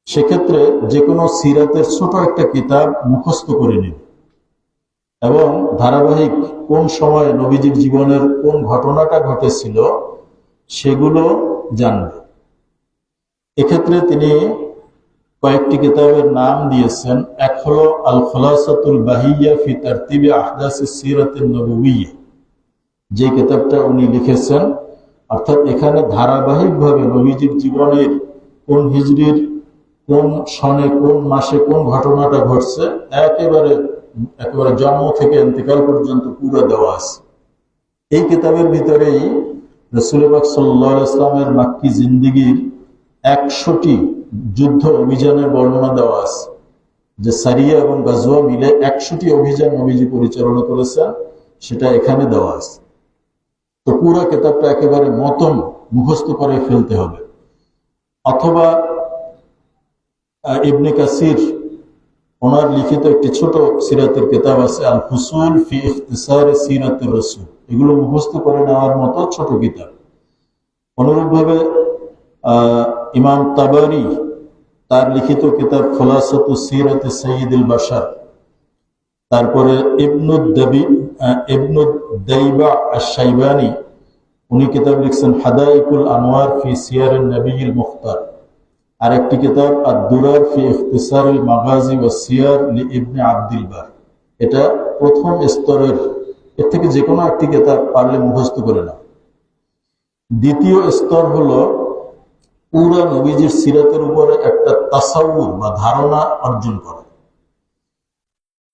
সেক্ষেত্রে যে কোনো সিরাতের ছোট একটা কিতাব মুখস্থ করে নিন এবং ধারাবাহিক কোন সময়ে নবীজির জীবনের কোন ঘটনাটা ঘটেছিল সেগুলো জানবে। এক্ষেত্রে তিনি কয়েকটি কিতাবের নাম দিয়েছেন। এক হলো আল খুলাসাতুল বাহিয়া ফি তারতিবি আহদাসিস সিরাতিন নবুবিয়্যাহ, যে কিতাবটা উনি লিখেছেন, অর্থাৎ এখানে ধারাবাহিকভাবে নবীজির জীবনের কোন হিজরির কোন সনে কোন মাসে কোন ঘটনাটা ঘটছে একেবারে জন্ম থেকে ইন্তেকাল পর্যন্ত পুরো দেওয়া আছে। এই কিতাবের ভিতরেই রাসূল পাক সাল্লাল্লাহু আলাইহি ওয়াসাল্লামের মাক্কি জিন্দেগীর 100টি যুদ্ধ অভিযানের বর্ণনা দেওয়া আছে, যে সারিয়া এবং গাজওয়া মিলে 100টি অভিযান নবীজি পরিচালনা করেছেন, সেটা এখানে দেওয়া আছে। তো পুরো কিতাবটা একেবারে মতন মুখস্থ করে ফেলতে হবে। অথবা ইবনে কাসির ওনার লিখিত একটি ছোট সিরাতের কিতাব আছে, আল ফুসুল ফি ইখতিসার সিরাতুর রাসূল, এগুলো মুখস্থ করে নেওয়ার মতো ছোট কিতাব। অনুরূপভাবে ইমাম তাবারি তার লিখিত কিতাব খুলাসাতুস সিরাতি সাইয়্যিদুল বাশার, তারপরে ইবনুদ দাইবা আশ-শাইবানি উনি কিতাব লিখছেন হাদাইকুল আনওয়ার ফি সিয়ারিন নবিয়্যিল মুখতার, আর একটি কিতাব আদ-দুরার ফি ইখতিসারিল মাগাজি ওয়াস সিয়ার লিইবনে আব্দুল বার। এটা প্রথম স্তরের, এর থেকে যে কোনো একটি কিতাব পারলে মুখস্থ করে নাও। দ্বিতীয় স্তর হলো পুরা নবীজির সিরাতের উপরে একটা তাসাউর বা ধারণা অর্জন করা।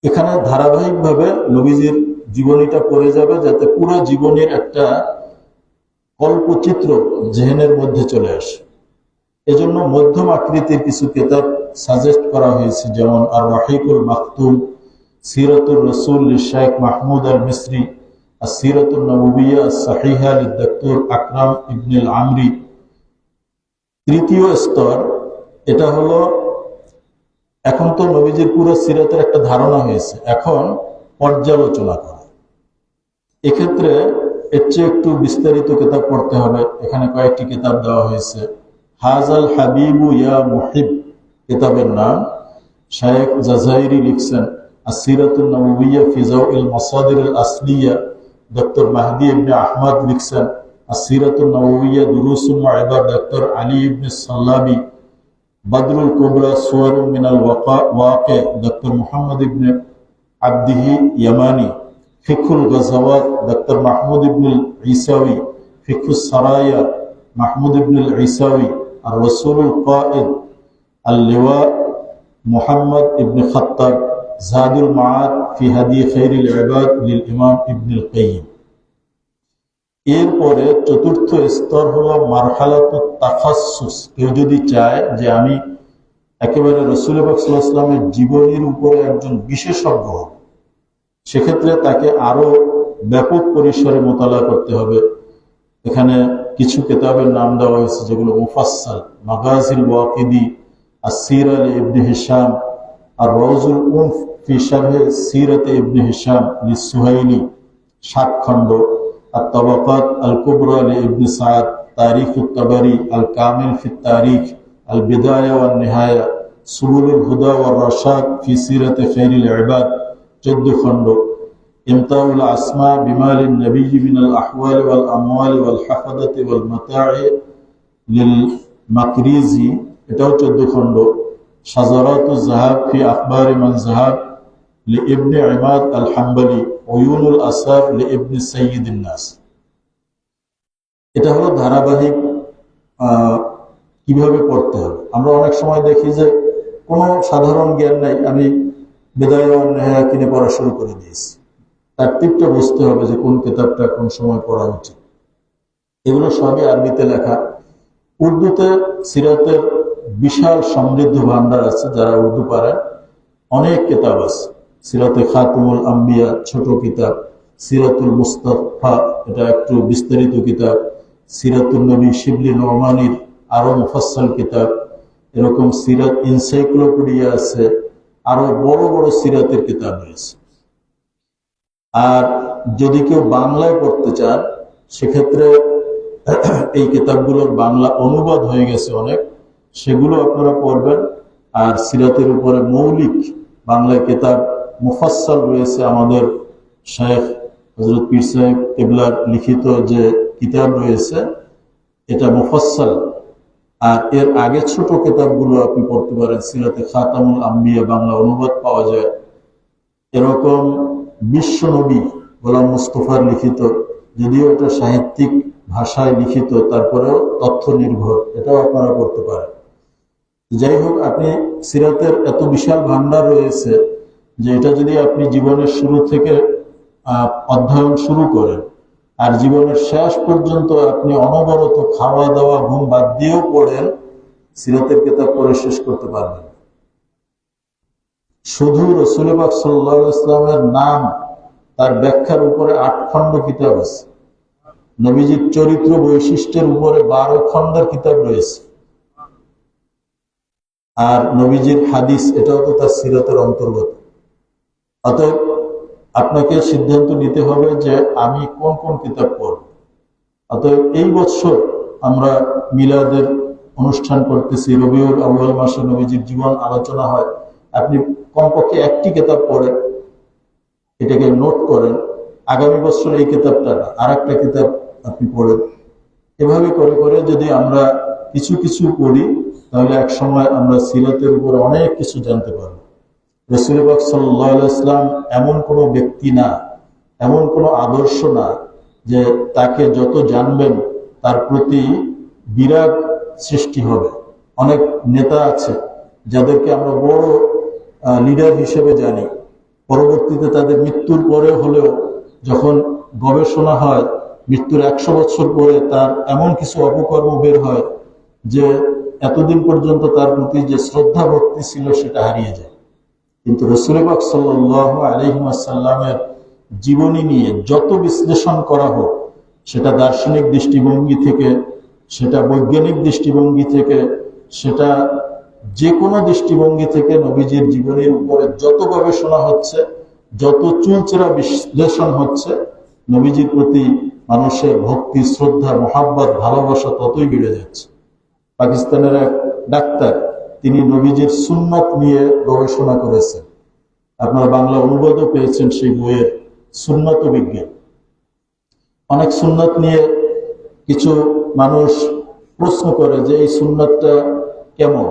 এখানে ধারাবাহিকভাবে নবীজির জীবনীটা পড়ে যাবে, যাতে পুরো জীবনের একটা কল্পচিত্র জেহেনের মধ্যে চলে আসে। এজন্য মধ্যম আকৃতির কিছু কিতাব সাজেস্ট করা হয়েছে, যেমন আর রাহিকুল মাকতুম, সিরাতুর রাসূল লিশেখ মাহমুদ আল মিসরি, আর সিরাতুন নবুবিয়া সাহিহা লিডক্টর আকরাম ইবনুল আমরি। তৃতীয় স্তর এটা হলো, এখন তো নবীজির পুরো সিরাতের একটা ধারণা হয়েছে, এখন পর্যালোচনা করা। এক্ষেত্রে এর চেয়ে একটু বিস্তারিত কিতাব পড়তে হবে। এখানে কয়েকটি কিতাব দেওয়া হয়েছে। হাজাল হাবিবু ইয়া মুহিব কিতাবের নাম, শায়েখ জাজাইরি লিখছেন। আসিরাতুন নবুবিয়্যাহ ফি যাওইল মাসাদিরিল আসলিয়া, ডক্টর মাহদি ইবনে আহমদ লিখছেন। আসিরাতুন নবুবিয়্যাহ দুরুসুন ওয়া ইবার, ডক্টর আলী ইবনে সাল্লাবি। বদরুল কুবরা সুওয়ারুম মিনাল ওয়াকি, ডক্টর মুহাম্মদ ইবনে আবদিহি ইয়ামানি। ফিকহুল গাযাওয়াত, ডক্টর মাহমুদ ইবনুল ঈসাওয়ী। ফিকহুস সারায়া, মাহমুদ ইবনুল ঈসাওয়ী। আর রাসূলুল কায়েদ আল লিওয়া, মুহাম্মদ ইবনে খাত্তাব। জাদুল মাআদ ফি হাদি খায়রিল ইবাদ লিল ইমাম ইবনুল কাইয়িম। এরপরে চতুর্থ স্তর হলো মারহালাতুত তাখাসসুস। কেউ যদি চায় যে আমি একেবারে রাসূল পাক সাল্লাল্লাহু আলাইহি ওয়াসাল্লামের জীবনীর উপরে একজন বিশেষজ্ঞ হব, সেক্ষেত্রে তাকে আরো ব্যাপক পরিসরে মোতালা করতে হবে। এখানে কিছু কিতাবের নাম দেওয়া হয়েছে যেগুলো মুফাসসাল, মাগাজিল ওয়াকিদি, আসসিরা লিইবনে হিশাম, আর রাউজুল উনফ ফি শারহ সিরাতে ইবনে হিশাম লিসুহাইলি 7 খণ্ড, আর তাবাকাত আল কুবরা লিইবনে সাদ, তারিখুত তাবারি, আল কামিল ফি তারিখ, আল বিদায়া ওয়ান নিহায়া, সুবুলুল হুদা ওয়ার রাশাদ ফি সিরাতে খায়রিল ইবাদ 14 খণ্ড, ইমতাউল আসমা বিমালিন নবী মিনাল আহওয়াল ওয়াল আমওয়াল ওয়াল হাফাদাতি ওয়াল মাতা'i লিল মাকরিজি, এটাও 14 খণ্ড, শাজারাতুজ যাহাব ফি আখবারি মান যাহাব লিইবনে ইমাদ আল হাম্বলি, উয়ুনুল আসার লিইবনে সাইয়্যিদিন নাস। এটা হলো ধারাবাহিক কিভাবে পড়তে হবে। আমরা অনেক সময় দেখি যে কোনো সাধারণ জ্ঞান নাই, আমি বিদায়া ওয়ান নিহায়া কিনে পড়া শুরু করে দিয়েছি। তারটিপটা বুঝতে হবে যে কোন কিতাবটা কোন সময় পড়া উচিত। এগুলো সবই আরবিতে লেখা। উর্দুতে সিরাতের বিশাল সমৃদ্ধ ভান্ডার আছে, যারা উর্দু পারেন অনেক কিতাব আছে। সিরাতে খাতুমুল আম্বিয়া ছোট কিতাব, সিরাতুল মুস্তাফা এটা একটু বিস্তারিত কিতাব, সিরাতুল নবী শিবলি নোমানির আরো মুফাসসাল কিতাব, এরকম সিরাত এনসাইক্লোপিডিয়া আছে, আরো বড় বড় সিরাতের কিতাব রয়েছে। আর যদি কেউ বাংলায় পড়তে চান, সেক্ষেত্রে এই কিতাবগুলোর বাংলা অনুবাদ হয়ে গেছে অনেক, সেগুলো আপনারা পড়বেন। আর সিরাতের উপরে মৌলিক বাংলায় কিতাব মুফাসসাল রয়েছে আমাদের শেখ হযরত পীর সাহেব কেবলার লিখিত যে কিতাব রয়েছে এটা মুফাসসাল, আর এর আগে ছোট কিতাবগুলো আপনি পড়তে পারেন। সিরাতে খাতামুল আম্বিয়া বাংলা অনুবাদ পাওয়া যায়। এরকম বিশ্ব নবী গোলাম মুস্তফার লিখিত, যদিও এটা সাহিত্যিক ভাষায় লিখিত, তারপরেও তথ্য নির্ভর, এটাও আপনারা পড়তে পারেন। যাই হোক, আপনি সিরাতের এত বিশাল ভান্ডার রয়েছে যে এটা যদি আপনি জীবনের শুরু থেকে অধ্যয়ন শুরু করেন আর জীবনের শেষ পর্যন্ত আপনি অনবরত খাওয়া দাওয়া ঘুম বাদ দিয়েও পড়েন, সিরাতের কিতাব পড়ে শেষ করতে পারবেন। শুধু রাসূল পাক সাল্লাল্লাহু আলাইহি ওয়াসাল্লামের নাম, তার ব্যাখ্যার উপরে 8 খণ্ড কিতাব আছে। নবীজির চরিত্র বৈশিষ্ট্যের উপরে 12 খণ্ডের কিতাব রয়েছে। আর নবীজির হাদিস, এটাও তো তার সিরাতের অন্তর্গত। অতএব আপনাকে সিদ্ধান্ত নিতে হবে যে আমি কোন কোন কিতাব পড়ব। অতএব এই বছর আমরা মিলাদের অনুষ্ঠান করতেছি, রবিউল আউয়াল মাসে নবীজির জীবন আলোচনা হয়। আপনি কমপক্ষে একটি কিতাব পড়েন, এটাকে নোট করেন, আগামী বছর এই কিতাবটা না আর একটা কিতাব আপনি পড়েন। এভাবে করে করে যদি আমরা কিছু কিছু পড়ি, তাহলে এক সময় আমরা সিরাতের উপর অনেক কিছু জানতে পারব। রাসূল পাক সাল্লাল্লাহু আলাইহি ওয়াসাল্লাম এমন কোনো ব্যক্তি না, এমন কোনো আদর্শ না যে তাকে যত জানবেন তার প্রতি বিরাগ সৃষ্টি হবে। অনেক নেতা আছে যাদেরকে আমরা বড় লিডার হিসেবে জানি, পরবর্তীতে তাদের মৃত্যুর পরে হলেও যখন গবেষণা হয়, মৃত্যুর 100 বছর পরে তার এমন কিছু অপকর্ম বের হয় যে এতদিন পর্যন্ত তার প্রতি যে শ্রদ্ধা ভক্তি ছিল সেটা হারিয়ে যায়। কিন্তু রাসূল পাক সাল্লাল্লাহু আলাইহি ওয়াসাল্লামের জীবনী নিয়ে যত বিশ্লেষণ করা হোক, সেটা দার্শনিক দৃষ্টিভঙ্গি থেকে, সেটা বৈজ্ঞানিক দৃষ্টিভঙ্গি থেকে, সেটা যে কোনো দৃষ্টিভঙ্গি থেকে নবীজির জীবনের উপরে যত গবেষণা হচ্ছে, যত চুলচেরা বিশ্লেষণ হচ্ছে, নবীজির প্রতি মানুষের ভক্তি, শ্রদ্ধা, মহাব্বত, ভালোবাসা ততই বেড়ে যাচ্ছে। পাকিস্তানের এক ডাক্তার, তিনি নবীজির সুন্নাত নিয়ে গবেষণা করেছেন। আপনারা বাংলা অনুবাদও পেয়েছেন সেই বইয়ের, সুন্নাত বিজ্ঞান। অনেক সুন্নাত নিয়ে কিছু মানুষ প্রশ্ন করে যে এই সুন্নাতটা কেমন,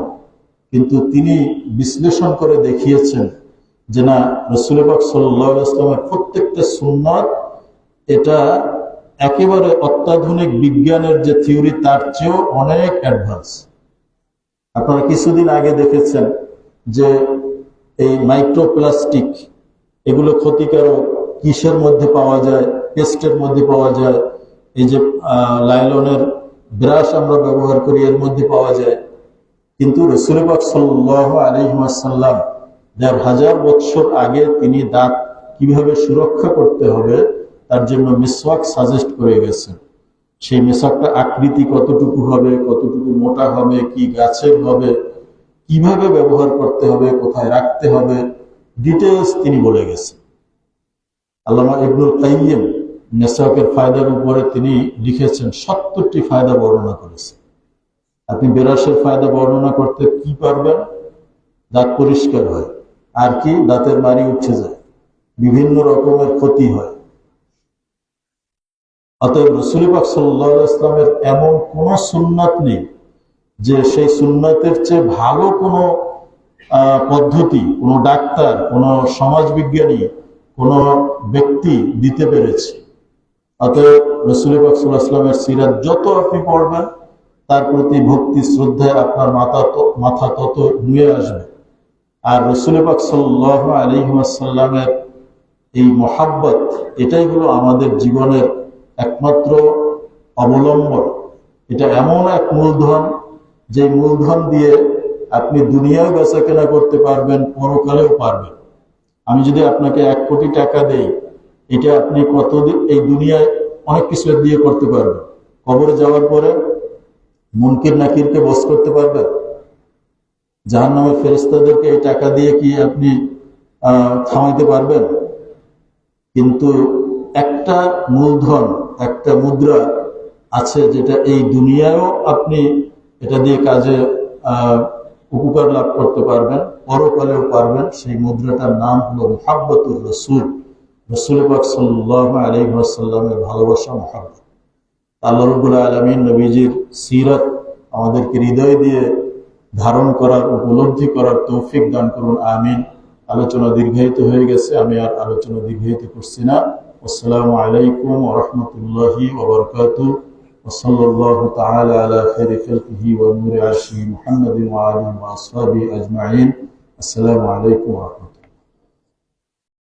কিন্তু তিনি বিশ্লেষণ করে দেখিয়েছেন যে না, রাসূল পাক সাল্লাল্লাহু আলাইহি ওয়াসাল্লামের প্রত্যেকটা সুন্নাত এটা একেবারে অত্যাধুনিক বিজ্ঞানের যে থিওরি তার চেয়েও অনেক অ্যাডভান্স। আপনারা কিছুদিন আগে দেখেছেন যে এই মাইক্রোপ্লাস্টিক, এগুলো ক্ষতিকারক, কিসের মধ্যে পাওয়া যায়, পেস্টের মধ্যে পাওয়া যায়, এই যে লাইলনের ব্রাশ আমরা ব্যবহার করি এর মধ্যে পাওয়া যায়। কিন্তু রাসূল পাক সাল্লাল্লাহু আলাইহি ওয়াসাল্লাম 1000 বছর আগে তিনি দাঁত কিভাবে সুরক্ষা করতে হবে তার জন্য মিসওয়াক সাজেস্ট করে গেছেন। সেই মিসওয়াকটা আকৃতি কতটুকু হবে, কতটুকু মোটা হবে, কি গাছের হবে, কিভাবে ব্যবহার করতে হবে, কোথায় রাখতে হবে, ডিটেইলস তিনি বলে গেছেন। আল্লামা ইবনুল কাইয়িম মিসওয়াকের ফায়দার উপরে তিনি লিখেছেন 70টি ফায়দা বর্ণনা করেছেন। আপনি ব্রাশের ফায়দা বর্ণনা করতে কি পারবেন? দাঁত পরিষ্কার হয়, আর কি দাঁতের মাড়ি উঠে যায়, বিভিন্ন রকমের ক্ষতি হয়। অতএব রাসূল পাক সাল্লাল্লাহু আলাইহি ওয়াসাল্লামের এমন কোন সুন্নাত নেই যে সেই সুন্নাতের চেয়ে ভালো কোনো পদ্ধতি কোনো ডাক্তার, কোনো সমাজবিজ্ঞানী, কোনো ব্যক্তি দিতে পেরেছে। অতএব রাসূল পাক সাল্লাল্লাহু আলাইহি ওয়াসাল্লামের সিরাত যত আপনি পড়বেন, তার প্রতি ভক্তি শ্রদ্ধায় আপনার মাথা তত নুয়ে আসবে। আর রাসূল পাক সাল্লাল্লাহু আলাইহি ওয়াসাল্লামের এই মহাব্বত, এটাই হলো আমাদের জীবনের একমাত্র অবলম্বন। এটা এমন এক মূলধন, যে মূলধন দিয়ে আপনি দুনিয়ায় বেচা কেনা করতে পারবেন, পরকালেও পারবেন। আমি যদি আপনাকে 1 কোটি টাকা দেই, এটা আপনি কতদিন এই দুনিয়ায় অনেক কিছু দিয়ে করতে পারবেন। কবরে যাওয়ার পরে মুনকির নাকিরকে বশ করতে পারবেন। জাহান্নামের ফেরেশতাদেরকে এই টাকা দিয়ে কি আপনি থামাইতে পারবেন? কিন্তু একটা মূলধন, একটা মুদ্রা আছে যেটা এই দুনিয়ায়ও আপনি এটা দিয়ে কাজে উপকার লাভ করতে পারবেন, পরকালেও পারবেন। সেই মুদ্রাটার নাম হলো মুহাব্বতুর রাসূল। রাসূল পাক সাল্লাল্লাহু আলাইহি ওয়াসাল্লামের ভালোবাসা মহব্বত। আল্লাহ রাব্বুল আলামিন নবীজির সিরাত আমাদেরকে হৃদয় দিয়ে ধারণ করার, উপলব্ধি করার তৌফিক দান করুন, আমিন। আলোচনা দীর্ঘায়িত হয়ে গেছে, আমি আর আলোচনা দীর্ঘায়িত করছি না। আসসালামু আলাইকুম ওয়া রাহমাতুল্লাহি ওয়া বারাকাতুহু ওয়া সাল্লাল্লাহু তাআলা আলা খাইরি খালকিহি ওয়া নূরি আরশিহি মুহাম্মাদিন ওয়া আলিহি ওয়া আসহাবিহি আজমাইন। আসসালামু আলাইকুম ওয়া রাহমাতুল্লাহ।